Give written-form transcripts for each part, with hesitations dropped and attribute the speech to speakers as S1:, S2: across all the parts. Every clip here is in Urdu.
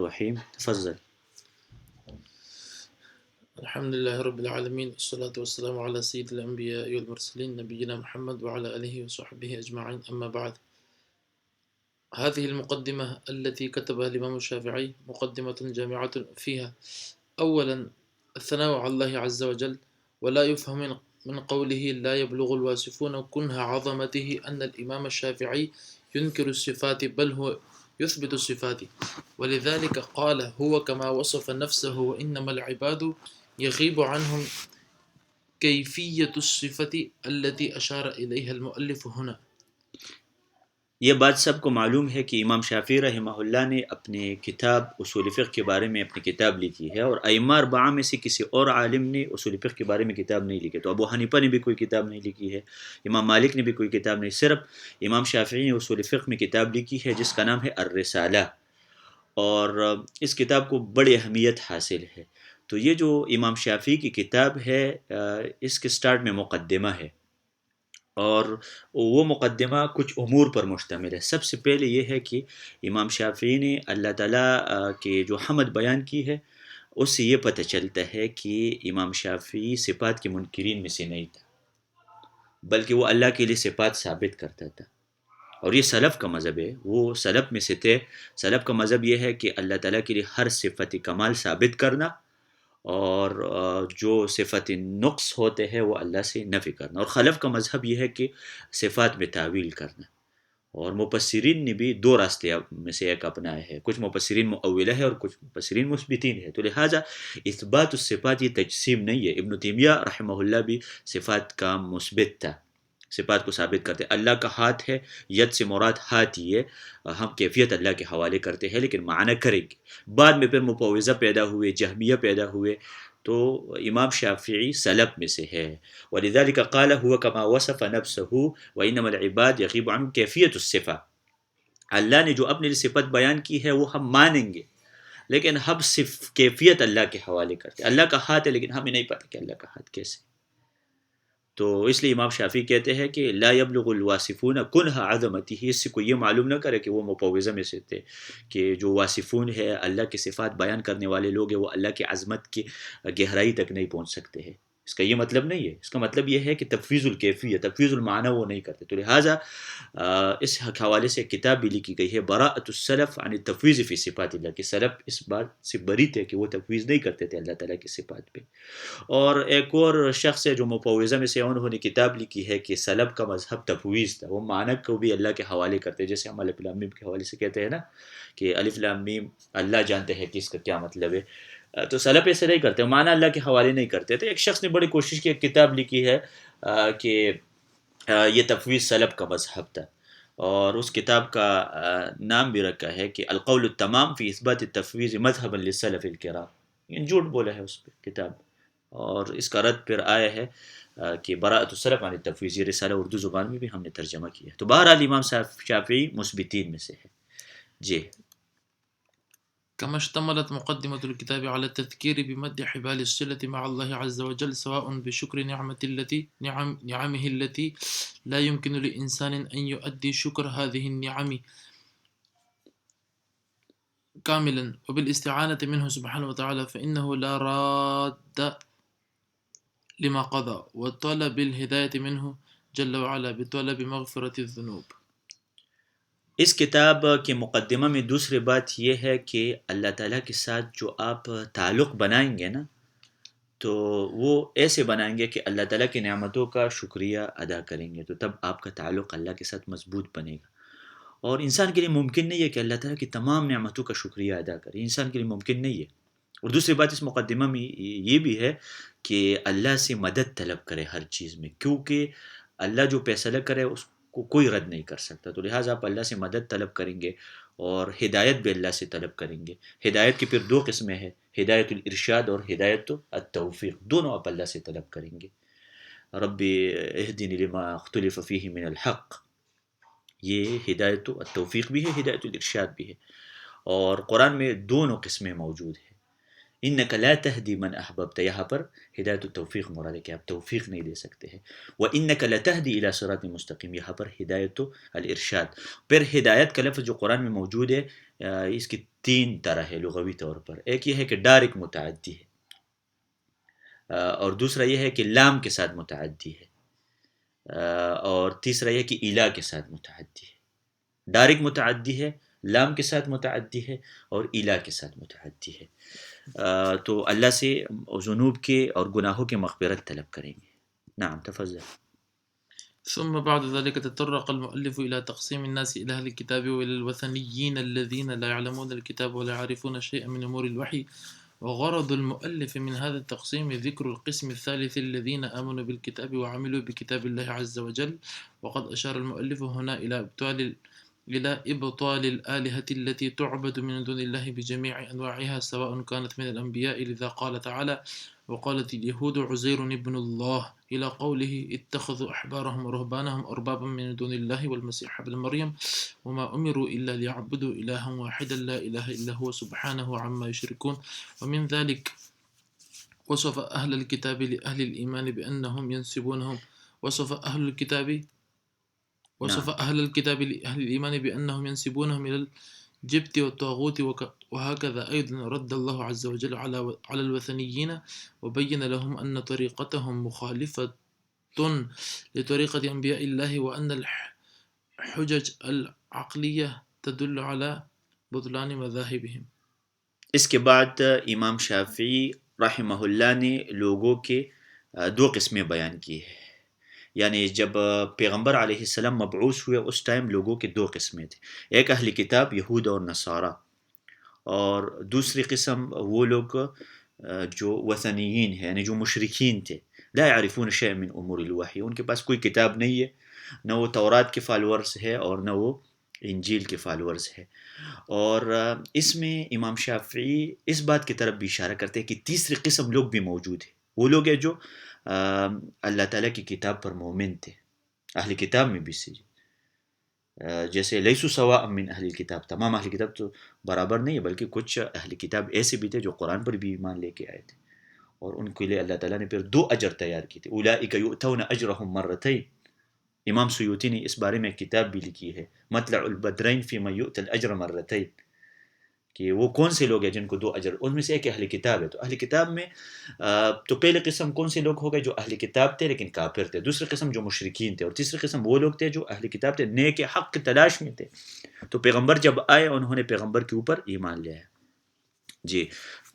S1: الرحيم تفضل.
S2: الحمد لله رب العالمين، والصلاة والسلام على سيد الأنبياء والمرسلين نبينا محمد وعلى آله وصحبه أجمعين. أما بعد، هذه المقدمة التي كتبها الإمام الشافعي مقدمة جامعة فيها أولا الثناء على الله عز وجل، ولا يفهم من قوله لا يبلغ الواصفون كنه عظمته أن الإمام الشافعي ينكر الصفات، بل هو يثبت الصفات، ولذلك قال هو كما وصف نفسه، وإنما العباد يغيب عنهم كيفية الصفة التي أشار إليها المؤلف هنا.
S1: یہ بات سب کو معلوم ہے کہ امام شافعی رحمہ اللہ نے اپنے کتاب اصول فقہ کے بارے میں اپنی کتاب لکھی ہے، اور ائمہ اربعہ میں سے کسی اور عالم نے اصول فقہ کے بارے میں کتاب نہیں لکھی. تو ابو حنیفہ نے بھی کوئی کتاب نہیں لکھی ہے، امام مالک نے بھی کوئی کتاب نہیں، صرف امام شافعی نے اصول فقہ میں کتاب لکھی ہے جس کا نام ہے الرسالہ، اور اس کتاب کو بڑی اہمیت حاصل ہے. تو یہ جو امام شافعی کی کتاب ہے، اس کے سٹارٹ میں مقدمہ ہے، اور وہ مقدمہ کچھ امور پر مشتمل ہے. سب سے پہلے یہ ہے کہ امام شافعی نے اللہ تعالیٰ کے جو حمد بیان کی ہے، اس سے یہ پتہ چلتا ہے کہ امام شافعی صفات کے منکرین میں سے نہیں تھا، بلکہ وہ اللہ کے لیے صفات ثابت کرتا تھا. اور یہ سلف کا مذہب ہے، وہ سلف میں سے تھے. سلف کا مذہب یہ ہے کہ اللہ تعالیٰ کے لیے ہر صفت کمال ثابت کرنا، اور جو صفت نقص ہوتے ہیں وہ اللہ سے نفی کرنا. اور خلف کا مذہب یہ ہے کہ صفات میں تعویل کرنا. اور مفسرین نے بھی دو راستے میں سے ایک اپنائے ہیں، کچھ مفسرین مؤولہ ہے اور کچھ مفسرین مثبتین ہے. تو لہٰذا اثبات الصفات یہ تجسیم نہیں ہے. ابن تیمیہ رحمہ اللہ بھی صفات کا مثبت تھا، صفات کو ثابت کرتے. اللہ کا ہاتھ ہے، ید سے مراد ہاتھ ہی ہے، ہم کیفیت اللہ کے حوالے کرتے ہیں لیکن معنی کریں گے. بعد میں پھر مفوضہ پیدا ہوئے، جہمیہ پیدا ہوئے. تو امام شافعی سلف میں سے ہے. ولذلك قال هو كما وصف نفسه وانما العباد يغيب عنهم كيفية الصفة. اللہ نے جو اپنے لیے صفت بیان کی ہے وہ ہم مانیں گے، لیکن ہم صرف کیفیت اللہ کے حوالے کرتے. اللہ کا ہاتھ ہے لیکن ہمیں نہیں پتہ کہ اللہ کا ہاتھ کیسے. تو اس لیے امام شافعی کہتے ہیں کہ لا یبلغ الواصفون کنہ عظمتہ. اس سے کوئی یہ معلوم نہ کرے کہ وہ مفوضہ میں سے تھے، کہ جو واصفون ہے، اللہ کے صفات بیان کرنے والے لوگ ہیں، وہ اللہ کی عظمت کی گہرائی تک نہیں پہنچ سکتے ہیں. اس کا یہ مطلب نہیں ہے. اس کا مطلب یہ ہے کہ تفویض الکیفیہ، تفویض المعنی وہ نہیں کرتے. تو لہٰذا اس حوالے سے کتاب بھی لکھی گئی ہے براءۃ السلف عن التفویض فی صفات اللہ، کہ سلف اس بات سے بری تھے کہ وہ تفویض نہیں کرتے تھے اللہ تعالیٰ کی صفات پہ. اور ایک اور شخص ہے جو مفوضہ میں سے، انہوں نے کتاب لکھی ہے کہ سلف کا مذہب تفویض تھا، وہ معنی کو بھی اللہ کے حوالے کرتے، جیسے ہم الف لام میم کے حوالے سے کہتے ہیں نا کہ الف لام میم اللہ جانتے ہیں کہ اس کا کیا مطلب ہے. تو سلف ایسے نہیں کرتے، معنی اللہ کے حوالے نہیں کرتے تھے. ایک شخص نے بڑی کوشش کی، ایک کتاب لکھی ہے کہ یہ تفویض سلف کا مذہب تھا، اور اس کتاب کا نام بھی رکھا ہے کہ القول التمام فی اثبات التفویض مذہبا للسلف الکرام. یہ جھوٹ بولا ہے اس پہ کتاب، اور اس کا رد پھر آیا ہے کہ براءۃ السلف عن التفویض. یہ رسالہ اردو زبان میں بھی ہم نے ترجمہ کیا. تو بہرحال امام شافعی مثبتین میں سے ہے. جی.
S2: كما اشتملت مقدمة الكتاب على التذكير بمد حبال الصلة مع الله عز وجل، سواء بشكر نعمه التي لا يمكن لإنسان أن يؤدي شكر هذه النعم كاملا، وبالاستعانة منه سبحانه وتعالى، فإنه لا راد لما قضى، وطلب الهداية منه جل وعلا بطلب مغفرة الذنوب.
S1: اس کتاب کے مقدمہ میں دوسری بات یہ ہے کہ اللہ تعالیٰ کے ساتھ جو آپ تعلق بنائیں گے نا، تو وہ ایسے بنائیں گے کہ اللہ تعالیٰ کی نعمتوں کا شکریہ ادا کریں گے، تو تب آپ کا تعلق اللہ کے ساتھ مضبوط بنے گا. اور انسان کے لیے ممکن نہیں ہے کہ اللہ تعالیٰ کی تمام نعمتوں کا شکریہ ادا کرے، انسان کے لیے ممکن نہیں ہے. اور دوسری بات اس مقدمہ میں یہ بھی ہے کہ اللہ سے مدد طلب کرے ہر چیز میں، کیونکہ اللہ جو فیصلہ کرے اس کو کوئی رد نہیں کر سکتا. تو لہٰذا آپ اللہ سے مدد طلب کریں گے، اور ہدایت بھی اللہ سے طلب کریں گے. ہدایت کی پھر دو قسمیں ہیں، ہدایت الارشاد اور ہدایت التوفیق. دونوں آپ اللہ سے طلب کریں گے. رب اہدنی لما اختلف فیہ من الحق، یہ ہدایت التوفیق بھی ہے، ہدایت الارشاد بھی ہے. اور قرآن میں دونوں قسمیں موجود ہیں. انک لا تہدی من احببت، یہاں پر ہدایت التوفیق مراد ہے کہ آپ توفیق نہیں دے سکتے ہیں. وانک لتہدی الی صراط مستقیم، یہاں پر ہدایت الارشاد. پھر ہدایت کا لفظ جو قرآن میں موجود ہے اس کی 3 طرح ہے لغوی طور پر. ایک یہ ہے کہ ڈائریکٹ متعدی ہے، اور دوسرا یہ ہے کہ لام کے ساتھ متعدی ہے، اور تیسرا یہ کہ الا کے ساتھ متعدی ہے. ڈائریکٹ متعدی ہے، لام کے ساتھ متعدی ہے، اور الا کے ساتھ متعدی ہے. تو اللہ سے ذنوب کے اور گناہوں کے مغفرت طلب کریں گے. نعم تفضل.
S2: ثم بعد ذلك تطرق المؤلف إلى تقسيم الناس إلى أهل الكتاب وإلى الوثنيين الذين لا يعلمون الكتاب ولا يعرفون شيئا من أمور الوحي. وغرض المؤلف من هذا التقسيم ذكر القسم الثالث الذين آمنوا بالكتاب وعملوا بكتاب الله عز وجل. وقد أشار المؤلف هنا إلى إبطال الآلهة التي تعبد من دون الله بجميع أنواعها سواء كانت من الأنبياء، لذا قال تعالى: وقالت اليهود عزير ابن الله، إلى قوله: اتخذوا أحبارهم ورهبانهم أربابا من دون الله والمسيح ابن مريم وما أمروا إلا ليعبدوا إلها واحدا لا إله إلا هو سبحانه عما يشركون. ومن ذلك وصف أهل الكتاب لأهل الإيمان بأنهم ينسبونهم أهل الكتاب لأهل الإيمان بأنهم ينسبونهم إلى الجبت والطاغوت. وهكذا أيضا رد الله عز وجل على الوثنيين وبين لهم أن طريقتهم مخالفة لطريقة أنبياء الله، وأن الحجج العقلية تدل على بطلان مذاهبهم.
S1: اس کے بعد امام شافعی رحمہ اللہ نے لوگوں کے 2 قسمیں بیان کی ہیں. یعنی جب پیغمبر علیہ السلام مبعوث ہوئے اس ٹائم لوگوں کے 2 قسمیں تھے. ایک اہل کتاب یہود اور نصارہ، اور دوسری قسم وہ لوگ جو وثنیین ہیں، یعنی جو مشرکین تھے. لا يعرفون شيئا من امور الوحی، ان کے پاس کوئی کتاب نہیں ہے، نہ وہ تورات کے فالورز ہے اور نہ وہ انجیل کے فالورز ہے. اور اس میں امام شافعی اس بات کی طرف بھی اشارہ کرتے ہیں کہ تیسری قسم لوگ بھی موجود ہیں. وہ لوگ ہیں جو اللہ تعالیٰ کی کتاب پر مومن تھے، اہل کتاب میں بھی سے، جیسے لیسو سواء من اہل کتاب، تمام اہل کتاب تو برابر نہیں ہے، بلکہ کچھ اہل کتاب ایسے بھی تھے جو قرآن پر بھی ایمان لے کے آئے تھے، اور ان کے لیے اللہ تعالیٰ نے پھر 2 اجر تیار کی تھے. اولئک یؤتون اجرهم مرتین. امام سیوطی نے اس بارے میں کتاب بھی لکھی ہے، مطلع البدرین فی من یؤتی الاجر مرتین، کہ وہ کون سے لوگ ہیں جن کو 2 اجر. ان میں سے ایک اہل کتاب ہے. تو اہل کتاب میں تو پہلے قسم کون سے لوگ ہو گئے جو اہل کتاب تھے لیکن کافر تھے، دوسری قسم جو مشرکین تھے، اور تیسری قسم وہ لوگ تھے جو اہل کتاب تھے نیک حق کی تلاش میں تھے. تو پیغمبر جب آئے انہوں نے پیغمبر کے اوپر ایمان لیا ہے. جی،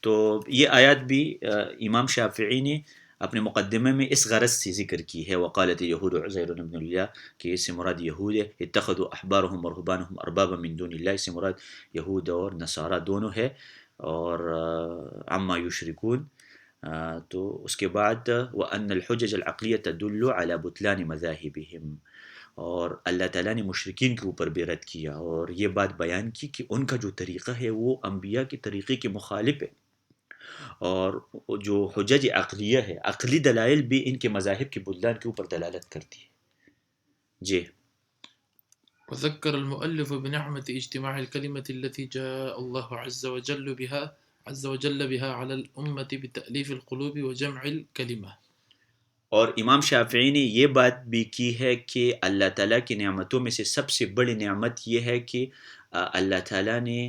S1: تو یہ آیات بھی امام شافعی نے اپنے مقدمے میں اس غرض سے ذکر کی ہے. وقالت یہود عزیر ابن اللہ، کہ اس سے مراد یہود ہے. اتخذوا احبارهم ورهبانهم اربابا من دون اللہ، اس سے مراد یہود اور نصارہ دونوں ہے. اور عما یشرکون، تو اس کے بعد وان الحجج العقلیہ تدل علی بطلان مذاہبهم، اور اللہ تعالیٰ نے مشرکین کے اوپر بھی رد کیا اور یہ بات بیان کی کہ ان کا جو طریقہ ہے وہ انبیاء کے طریقے کے مخالف ہے. اور جو حجج عقلیہ ہے، عقلی دلائل بھی ان کے مذاہب کے بلدان کے اوپر دلالت کرتی ہے. جی.
S2: وذكر المؤلف بنعمة اجتماع الكلمة التي جاء الله عز وجل بها على الأمة بتأليف القلوب وجمع الكلمة.
S1: اور امام شافعی نے یہ بات بھی کی ہے کہ اللہ تعالیٰ کی نعمتوں میں سے سب سے بڑی نعمت یہ ہے کہ اللہ تعالیٰ نے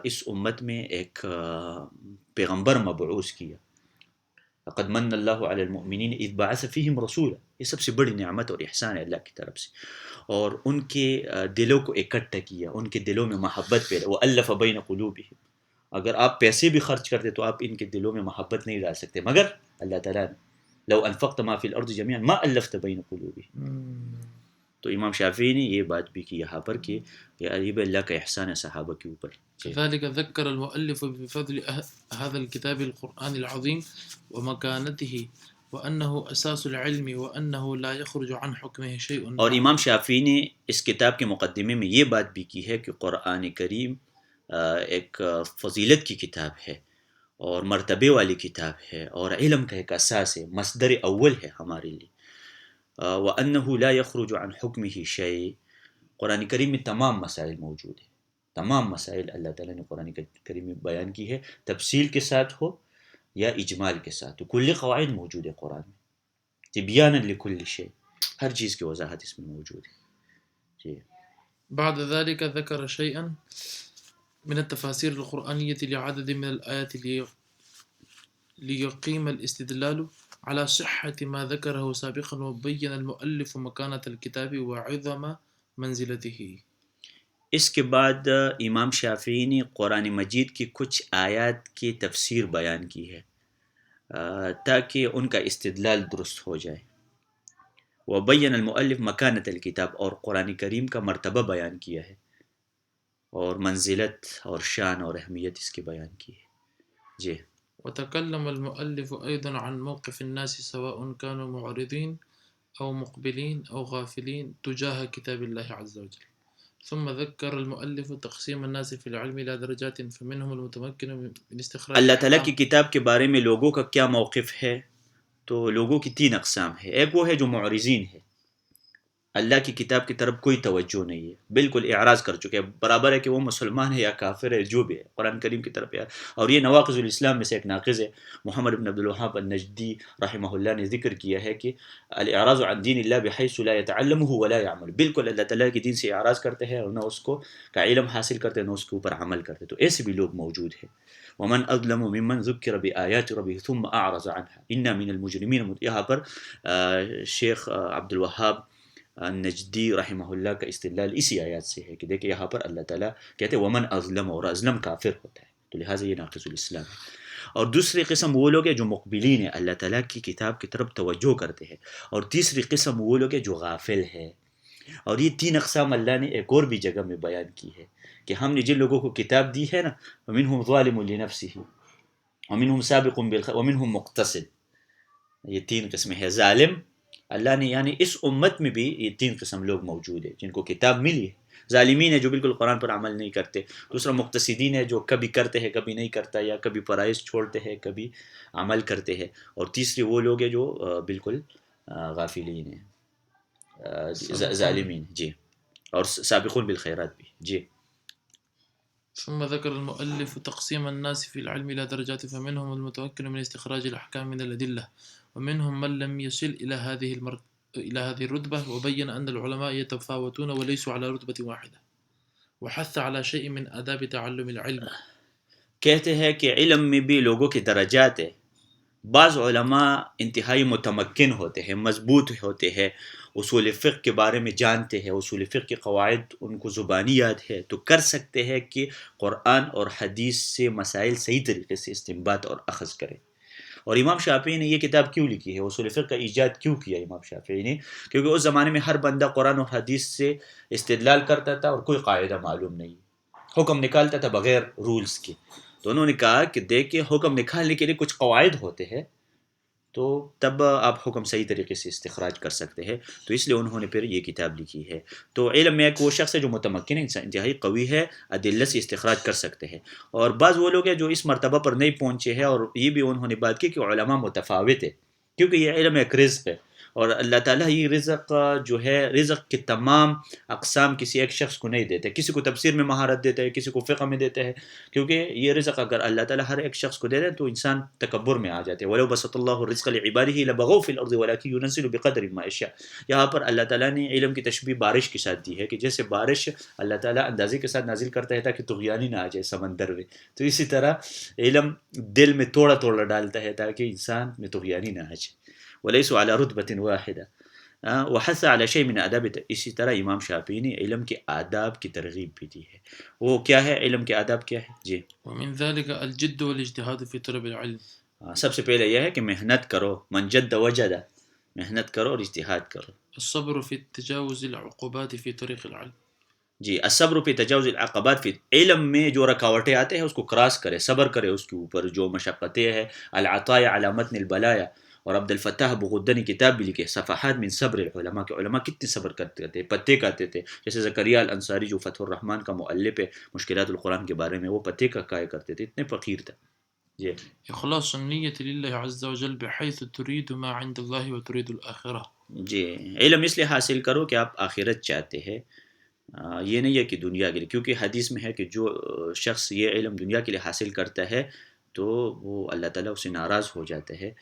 S1: اس امت میں ایک پیغمبر مبعوث کیا. لقد من اللہ علی المؤمنین اذ بعث فیہم رسولا، یہ سب سے بڑی نعمت اور احسان ہے اللہ کی طرف سے. اور ان کے دلوں کو اکٹھا کیا، ان کے دلوں میں محبت پیدا. وَأَلَّفَ بَيْنَ قُلُوبِهِمْ، اگر آپ پیسے بھی خرچ کرتے تو آپ ان کے دلوں میں محبت نہیں ڈال سکتے، مگر اللہ تعالیٰ نے لو انفقت ما فی الارض جميعا ما الفت بین قلوبهم. تو امام شافعی نے یہ بات بھی کی یہاں پر کہ یہ بھی اللہ کا احسان ہے صحابہ کے اوپر.
S2: كذلك ذكر المؤلف بفضل هذا الكتاب القرآن العظيم ومكانته وأنه أساس العلم وأنه لا يخرج عن حكمه شيء.
S1: اور امام شافعی نے اس کتاب کے مقدمے میں یہ بات بھی کی ہے کہ قرآن کریم ایک فضیلت کی کتاب ہے اور مرتبے والی کتاب ہے اور علم کا ایک اساس ہے، مصدر اول ہے ہمارے لیے. وَأَنَّهُ لَا يَخْرُجُ عَنْ حُكْمِهِ شَيْءٍ، قرآن کریم میں تمام مسائل موجود ہیں، تمام مسائل اللہ تعالیٰ نے قرآن کریم میں بیان کی ہے، تفصیل کے ساتھ ہو یا اجمال کے ساتھ، تو کلی قواعد موجود ہے قرآن میں، تبیانا لکل شیء، ہر چیز کی وضاحت اس میں موجود ہے. جی.
S2: بعد ذلك ذكر شيئا من التفاسير القرآنية لعدد من الآيات ليقيم الاستدلال على صحة ما ذكره سابقا، وبين المؤلف مكانة الكتاب وعظم منزلته.
S1: اس کے بعد امام شافعی نے قرآن مجید کی کچھ آیات کی تفسیر بیان کی ہے تاکہ ان کا استدلال درست ہو جائے. وبین المؤلف مکانت الکتاب، اور قرآن کریم کا مرتبہ بیان کیا ہے اور منزلت اور شان اور اہمیت اس کی بیان کی ہے. جی.
S2: وتكلم المؤلف أيضا عن موقف الناس سواء كانوا معرضين أو مقبلين أو غافلين تجاه كتاب الله عز وجل. ثم ذكر المؤلف تقسيم الناس في العلم إلى درجات، فمنهم المتمكن من استخراج
S1: اللہ تعالیٰ کی کتاب کے بارے میں لوگوں کا کیا موقف ہے؟ تو لوگوں کی 3 اقسام ہے. ایک وہ ہے جو معرضین ہے، اللہ کی کتاب کی طرف کوئی توجہ نہیں ہے، بالکل اعراض کر چکے ہیں، برابر ہے کہ وہ مسلمان ہے یا کافر ہے، جو بھی ہے قرآن کریم کی طرف. اور یہ نواقض الاسلام میں سے ایک ناقض ہے. محمد بن عبد الوہاب النجدی رحمہ اللہ نے ذکر کیا ہے کہ الاعراض عن دین اللہ بحیث لا يتعلمه ولا يعمل، بالکل اللہ تعالیٰ کے دین سے اعراض کرتے ہیں اور نہ اس کو کا علم حاصل کرتے، نہ اس کے اوپر عمل کرتے. تو ایسے بھی لوگ موجود ہیں. ومن اظلم ممن ذکر بآیات ربه ثم اعرض عنها انا من المجرمین. یہاں پر شیخ عبد الوہاب نجدی رحمہ اللہ کا استدلال اسی آیات سے ہے کہ دیکھیں یہاں پر اللہ تعالیٰ کہتے ہیں ومن اظلم، اور ازلم کافر ہوتا ہے، تو لہٰذا یہ ناقض الاسلام ہے. اور دوسری قسم وہ لوگ ہیں جو مقبلین ہیں، اللہ تعالیٰ کی کتاب کی طرف توجہ کرتے ہیں. اور تیسری قسم وہ لوگ ہیں جو غافل ہیں. اور یہ 3 اقسام اللہ نے ایک اور بھی جگہ میں بیان کی ہے کہ ہم نے جن لوگوں کو کتاب دی ہے نا، ومنہم ظالم لنفسہ ومنہم سابق بالخير ومنہم مقتصد، یہ 3 قسمیں ہیں. ظالم اللہ نے یعنی اس امت میں بھی یہ 3 قسم لوگ موجود ہیں جن کو کتاب ملی ہے. ظالمین ہے جو بالکل قرآن پر عمل نہیں کرتے. دوسرا مقتصدین ہے جو کبھی کرتے ہیں کبھی نہیں کرتا، یا کبھی فرائض چھوڑتے ہیں کبھی عمل کرتے ہیں. اور تیسری وہ لوگ ہیں جو بالکل غافلین ہیں، ظالمین. جی. اور سابقون بالخیرات بھی. جی.
S2: ثم ذكر المؤلف تقسيم الناس في العلم إلى درجات، فمنهم المتمكن من استخراج الأحكام من الأدلة، ومنهم من لم يصل إلى هذه الرتبة، وبين أن العلماء يتفاوتون وليسوا على رتبة واحدة، وحث على شيء من آداب تعلم العلم.
S1: کہتے ہیں کہ علم میں بھی لوگوں کے درجات ہیں. بعض علماء انتہائی متمکن ہوتے ہیں، مضبوط ہوتے ہیں، اصول فقہ کے بارے میں جانتے ہیں، اصول فقہ کے قواعد ان کو زبانی یاد ہے، تو کر سکتے ہیں کہ قرآن اور حدیث سے مسائل صحیح طریقے سے استنباط اور اخذ کریں. اور امام شافعی نے یہ کتاب کیوں لکھی ہے، اصول فقہ کا ایجاد کیوں کیا امام شافعی نے؟ کیونکہ اس زمانے میں ہر بندہ قرآن اور حدیث سے استدلال کرتا تھا اور کوئی قاعدہ معلوم نہیں، حکم نکالتا تھا بغیر رولز کے. تو انہوں نے کہا کہ دیکھیں حکم نکالنے کے لیے کچھ قواعد ہوتے ہیں، تو تب آپ حکم صحیح طریقے سے استخراج کر سکتے ہیں. تو اس لیے انہوں نے پھر یہ کتاب لکھی ہے. تو علم میں ایک وہ شخص ہے جو متمکن ہے، انتہائی قوی ہے، ادلہ سے استخراج کر سکتے ہیں. اور بعض وہ لوگ ہیں جو اس مرتبہ پر نہیں پہنچے ہیں، اور یہ بھی انہوں نے بات کی کہ علماء متفاوت ہے، کیونکہ یہ علم ایک رزق ہے، اور اللہ تعالیٰ یہ رزق جو ہے، رزق کے تمام اقسام کسی ایک شخص کو نہیں دیتے. کسی کو تفسیر میں مہارت دیتا ہے، کسی کو فقہ میں دیتا ہے، کیونکہ یہ رزق اگر اللہ تعالیٰ ہر ایک شخص کو دے دے تو انسان تکبر میں آ جاتے ہیں. وَلَوْ بَسَطَ اللَّهُ الرِّزْقَ لِعِبَادِهِ لَبَغَوْا فِي الْأَرْضِ وَلَكِنْ يُنَزِّلُ بِقَدْرٍ مَا يَشَاءُ. یہاں پر اللہ تعالیٰ نے علم کی تشبیہ بارش کے ساتھ دی ہے کہ جیسے بارش اللہ تعالیٰ اندازے کے ساتھ نازل کرتا ہے تاکہ طغیانی نہ آ جائے سمندر میں، تو اسی طرح علم دل میں توڑا توڑا ڈالتا ہے تاکہ انسان میں طغیانی نہ آ جائے. وَلَيْسُ عَلَى رُتْبَةٍ وَاحِدَةٍ وحث علی شیء من آداب. اسی طرح امام شافعی نے علم کے آداب کی ترغیب بھی دی ہے. وہ کیا ہے علم کے آداب کیا ہے؟ جی.
S2: ومن ذلك الجد والاجتهاد في طلب العلم.
S1: سب سے پہلے یہ ہے کہ محنت کرو، من جد وجد، محنت کرو اور اجتہاد کرو.
S2: الصبر في تجاوز العقوبات في طريق العلم.
S1: جی. الصبر فی تجاوز العقبات، فی علم میں جو رکاوٹیں آتے ہیں اس کو کراس کرے، صبر کرے اس کے اوپر، جو مشقتیں ہیں. العطایا علی متن البلایا. اور عبد الفتاح بغدانی کتاب بھی لکھے صفحات من صبر العلماء، کہ علماء کتنے صبر کرتے تھے، پتے کاتے تھے. جیسے زکریا الانصاری جو فتح الرحمن کا مؤلف ہے مشکلات القرآن کے بارے میں، وہ پتے کا کایا کرتے تھے، اتنے فقیر تھے. جی.
S2: اخلاص النیت للہ عز وجل بحیث ترید ما عند اللہ وترید الآخرہ.
S1: جی. علم اس لیے حاصل کرو کہ آپ آخرت چاہتے ہیں، یہ نہیں ہے کہ دنیا کے لیے، کیونکہ حدیث میں ہے کہ جو شخص یہ علم دنیا کے لیے حاصل کرتا ہے تو وہ اللہ تعالیٰ اسے ناراض ہو جاتا ہے،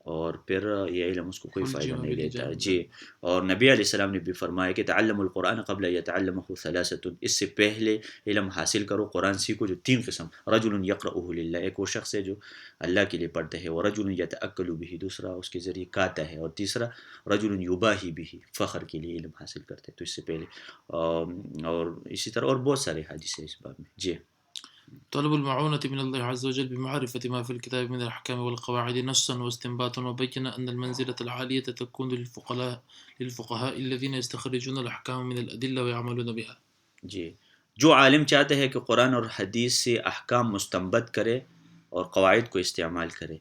S1: اور پھر یہ علم اس کو کوئی فائدہ
S2: حجیمہ
S1: نہیں
S2: بلی
S1: دیتا
S2: جہنم۔
S1: جی۔ اور نبی علیہ السلام نے بھی فرمایا کہ تعلم القرآن قبل یتعلمہ ثلاثۃ، اس سے پہلے علم حاصل کرو، قرآن سیکھو جو 3 قسم، رجل یقرأہ للہ، ایک وہ شخص ہے جو اللہ کے لیے پڑھتا ہے، ورجل یتأکل بہ، دوسرا اس کے ذریعے کھاتا ہے، اور تیسرا رجل یباہی بہ، فخر کے لیے علم حاصل کرتا ہے، تو اس سے پہلے اور اسی طرح اور بہت سارے حدیث ہیں اس باب میں جی۔
S2: طلب المعونة من الله عز وجل بمعرفة ما في الكتاب من الأحكام والقواعد نصا واستنباطا، وبين أن المنزلة العالية تكون للفقهاء الذين يستخرجون الأحكام من الأدلة ويعملون بها۔
S1: جی، جو عالم چاہتے ہیں کہ قرآن اور حدیث سے احکام مستنبط کرے اور قواعد کو استعمال کرے،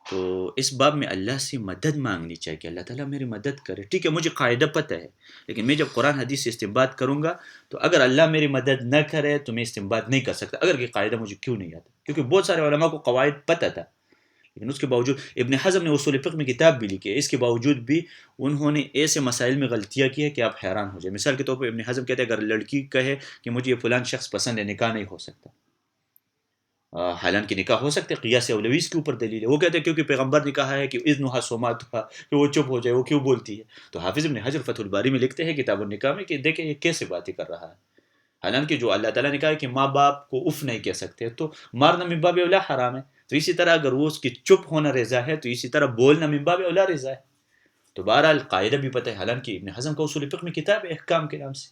S1: تو اس باب میں اللہ سے مدد مانگنی چاہیے کہ اللہ تعالیٰ میری مدد کرے۔ ٹھیک ہے مجھے قاعدہ پتہ ہے، لیکن میں جب قرآن حدیث سے استنباط کروں گا تو اگر اللہ میری مدد نہ کرے تو میں استنباط نہیں کر سکتا، اگر یہ قاعدہ مجھے کیوں نہیں آتا، کیونکہ بہت سارے علماء کو قواعد پتہ تھا، لیکن اس کے باوجود ابن حزم نے اصول فقہ میں کتاب بھی لکھی ہے، اس کے باوجود بھی انہوں نے ایسے مسائل میں غلطیاں کی ہے کہ آپ حیران ہو جائیں۔ مثال کے طور پر ابن حزم کہتے ہیں اگر لڑکی کہے کہ مجھے یہ فلان شخص پسند ہے، نکاح نہیں ہو سکتا، حالانکہ نکاح ہو سکتے، قیاس اولویز کے اوپر دلیل ہے، وہ کہتے ہیں کیونکہ پیغمبر نے کہا ہے کہ اذنها صماتها، کہ وہ چپ ہو جائے، وہ کیوں بولتی ہے؟ تو حافظ ابن حجر فتح الباری میں لکھتے ہیں کتاب النکاح میں کہ دیکھیں یہ کیسے باتیں کر رہا ہے، حالانکہ جو اللہ تعالیٰ نے کہا ہے کہ ماں باپ کو اف نہیں کہہ سکتے، تو مارنا من باب اولا حرام ہے، تو اسی طرح اگر وہ اس کی چپ ہونا رضا ہے تو اسی طرح بولنا من باب اولا رضا ہے۔ تو بہرحال قاعدہ بھی پتہ ہے، حالانکہ ابن حزم کا اصول فقہ میں کتاب ہے احکام کے نام سے،